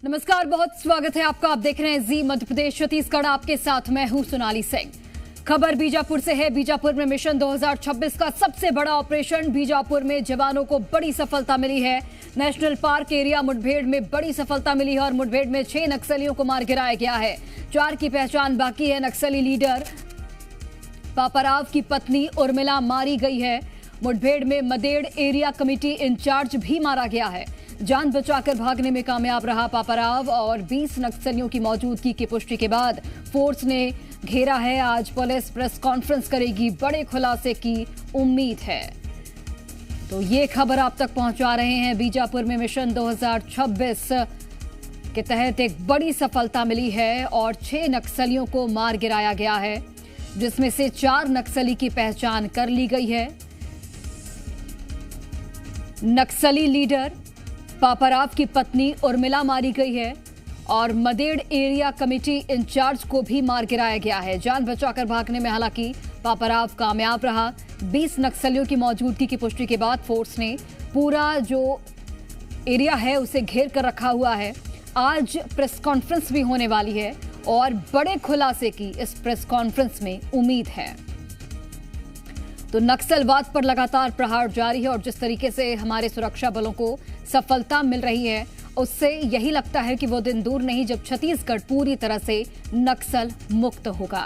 नमस्कार, बहुत स्वागत है आपका। आप देख रहे हैं जी मध्य प्रदेश छत्तीसगढ़। आपके साथ मैं हूं सोनाली सिंह। खबर बीजापुर से है। बीजापुर में मिशन 2026 का सबसे बड़ा ऑपरेशन। बीजापुर में जवानों को बड़ी सफलता मिली है। नेशनल पार्क एरिया मुठभेड़ में बड़ी सफलता मिली है और मुठभेड़ में 6 नक्सलियों को मार गिराया गया है। 4 की पहचान बाकी है। नक्सली लीडर पापाराव की पत्नी उर्मिला मारी गई है। मुठभेड़ में मदेड़ एरिया कमेटी इंचार्ज भी मारा गया है। जान बचाकर भागने में कामयाब रहा पापाराव और 20 नक्सलियों की मौजूदगी की पुष्टि के बाद फोर्स ने घेरा है। आज पुलिस प्रेस कॉन्फ्रेंस करेगी। बड़े खुलासे की उम्मीद है। तो ये खबर आप तक पहुंचा रहे हैं। बीजापुर में मिशन 2026 के तहत एक बड़ी सफलता मिली है और 6 नक्सलियों को मार गिराया गया है, जिसमें से 4 नक्सली की पहचान कर ली गई है। नक्सली लीडर पापाराव की पत्नी उर्मिला मारी गई है और मदेड़ एरिया कमेटी इंचार्ज को भी मार गिराया गया है। जान बचाकर भागने में हालांकि पापाराव कामयाब रहा। 20 नक्सलियों की मौजूदगी की पुष्टि के बाद फोर्स ने पूरा जो एरिया है उसे घेर कर रखा हुआ है। आज प्रेस कॉन्फ्रेंस भी होने वाली है और बड़े खुलासे की इस प्रेस कॉन्फ्रेंस में उम्मीद है। तो नक्सलवाद पर लगातार प्रहार जारी है और जिस तरीके से हमारे सुरक्षा बलों को सफलता मिल रही है, उससे यही लगता है कि वो दिन दूर नहीं जब छत्तीसगढ़ पूरी तरह से नक्सल मुक्त होगा।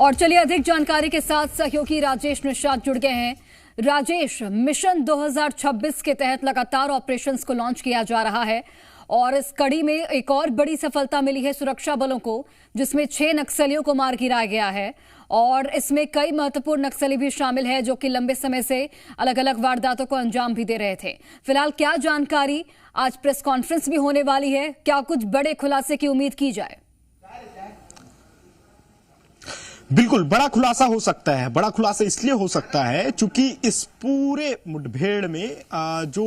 और चलिए अधिक जानकारी के साथ सहयोगी राजेश निषाद जुड़ गए हैं। राजेश, मिशन 2026 के तहत लगातार ऑपरेशंस को लॉन्च किया जा रहा है और इस कड़ी में एक और बड़ी सफलता मिली है सुरक्षा बलों को, जिसमें 6 नक्सलियों को मार गिराया गया है और इसमें कई महत्वपूर्ण नक्सली भी शामिल है जो कि लंबे समय से अलग अलग वारदातों को अंजाम भी दे रहे थे। फिलहाल क्या जानकारी, आज प्रेस कॉन्फ्रेंस भी होने वाली है, क्या कुछ बड़े खुलासे की उम्मीद की जाए? बिल्कुल बड़ा खुलासा हो सकता है। बड़ा खुलासा इसलिए हो सकता है क्योंकि इस पूरे मुठभेड़ में जो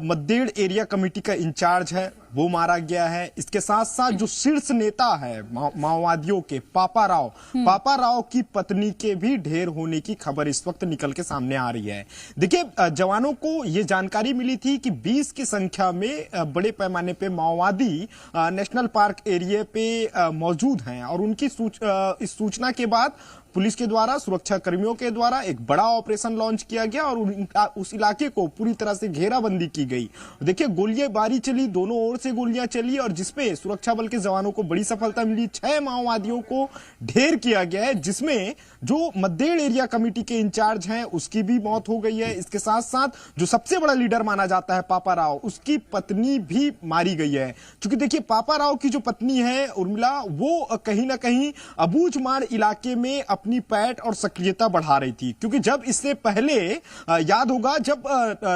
मदेड़ एरिया कमेटी का इंचार्ज है वो मारा गया है। इसके साथ साथ जो शीर्ष नेता है माओवादियों के पापाराव की पत्नी के भी ढेर होने की खबर इस वक्त निकल के सामने आ रही है। देखिए, जवानों को ये जानकारी मिली थी कि 20 की संख्या में बड़े पैमाने पे माओवादी नेशनल पार्क एरिया पे मौजूद हैं और उनकी इस सूचना के बाद पुलिस के द्वारा, सुरक्षा कर्मियों के द्वारा एक बड़ा ऑपरेशन लॉन्च किया गया और उस इलाके को पूरी तरह से घेराबंदी की गई। देखिए, गोलीबारी चली, दोनों ओर से गोलियां चली और जिसपे सुरक्षा बल के जवानों को बड़ी सफलता मिली। 6 माओवादियों को ढेर किया गया है, जिसमें जो मदेड़ एरिया कमेटी के इंचार्ज हैं उसकी भी मौत हो गई है। इसके साथ साथ जो सबसे बड़ा लीडर माना जाता है पापाराव, उसकी पत्नी भी मारी गई है। क्योंकि देखिए, पापाराव की जो पत्नी है उर्मिला, वो कहीं ना कहीं अबूझमाड़ इलाके में अपनी पैठ और सक्रियता बढ़ा रही थी। क्योंकि जब इससे पहले याद होगा, जब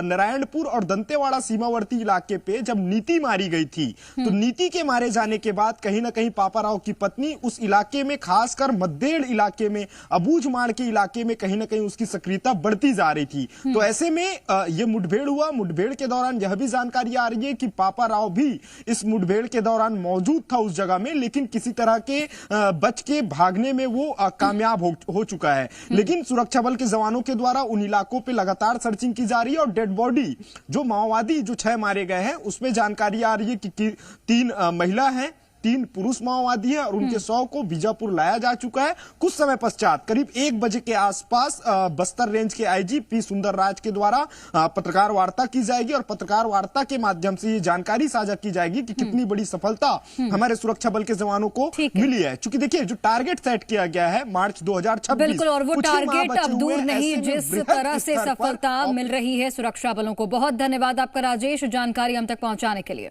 नारायणपुर और दंतेवाड़ा सीमावर्ती इलाके पे जब नीति मारी गई थी, तो नीति के मारे जाने के बाद कहीं ना कहीं पापाराव की पत्नी उस इलाके में, खासकर मदेड़ इलाके में, अबूझमाड़ के इलाके में कहीं ना कहीं उसकी सक्रियता बढ़ती जा रही थी। तो ऐसे में यह मुठभेड़ हुआ। मुठभेड़ के दौरान यह भी जानकारी आ रही है कि पापाराव भी इस मुठभेड़ के दौरान मौजूद था उस जगह में, लेकिन किसी तरह के बच के भागने में वो कामयाब हो चुका है। लेकिन सुरक्षा बल के जवानों के द्वारा उन इलाकों पे लगातार सर्चिंग की जा रही है और डेड बॉडी जो माओवादी जो 6 मारे गए हैं उसमें जानकारी आ रही है कि 3 महिला हैं, 3 पुरुष माओवादी हैं और उनके 100 को बीजापुर लाया जा चुका है। कुछ समय पश्चात करीब 1 बजे के आसपास बस्तर रेंज के आईजी पी सुंदर राज के द्वारा पत्रकार वार्ता की जाएगी और पत्रकार वार्ता के माध्यम से ये जानकारी साझा की जाएगी कि कितनी बड़ी सफलता हमारे सुरक्षा बल के जवानों को मिली है। क्योंकि देखिए, जो टारगेट सेट किया गया है मार्च 2026, बिल्कुल, और वो टारगेट अब दूर नहीं। जिस तरह से सफलता मिल रही है सुरक्षा बलों को, बहुत धन्यवाद आपका राजेश, जानकारी हम तक पहुंचाने के लिए।